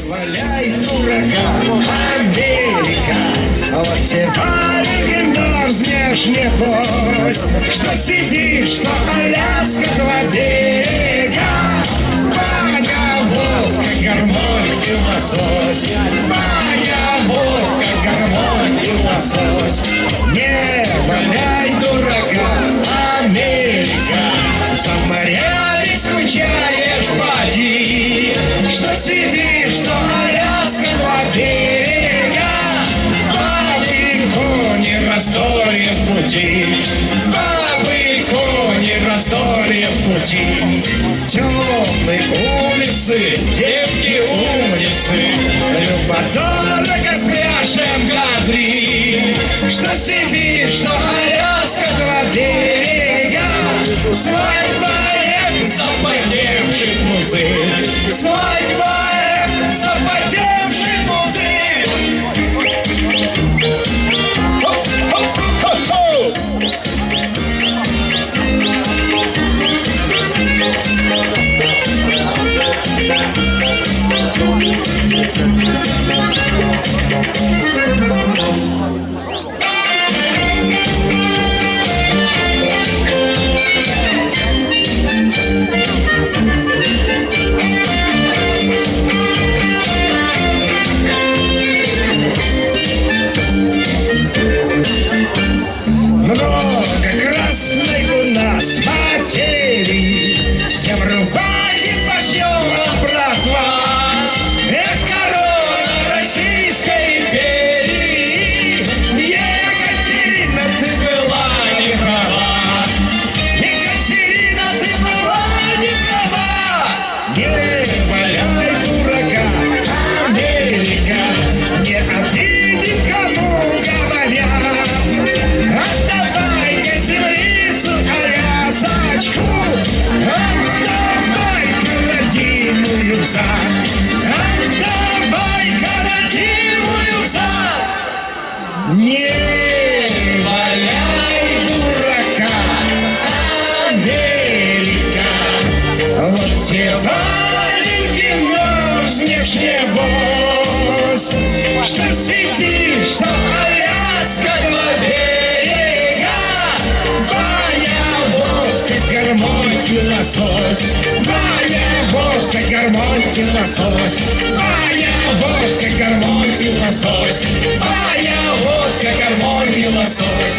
валяй дурака, Америка. Вот тебе валенки мерзнешь, небось, что Сибирь, что Аляска, два берега. Баня, водка, гармонь и лосось. Баня, водка, гармонь и лосось. Не валяй дурака, Америка. За морями скучаешь, поди, что Сибирь, что Аляска, два берега. Бабы, кони, раздолье в пути. Бабы, кони, раздолье в пути. Темные улицы, девки умницы, любо-дорого с пляшем кадриль. Что Сибирь, что Аляска, два берега. Свадьба запотевших музык, свадьба запотевших музык. Много красной у нас потери, всем рубахи пошьем, братва. Эх, корона Российской империи, Екатерина, ты была не права. Екатерина, ты была не права. Не валяй дурака, Америка, не обидим, кому говорят. Отдавай-ка землицу, Алясочку, отдавай-ка родимую взад, отдавай-ка родимую взад. Не валяй дурака, Америка. Вот те валенки мерзнешь, небось, что Сибирь, что Аляска, два берега. Баня, водка, гармонь и лосось. Баня, водка, гармонь и лосось. Баня, водка, гармонь и лосось. Баня, водка, гармонь и лосось.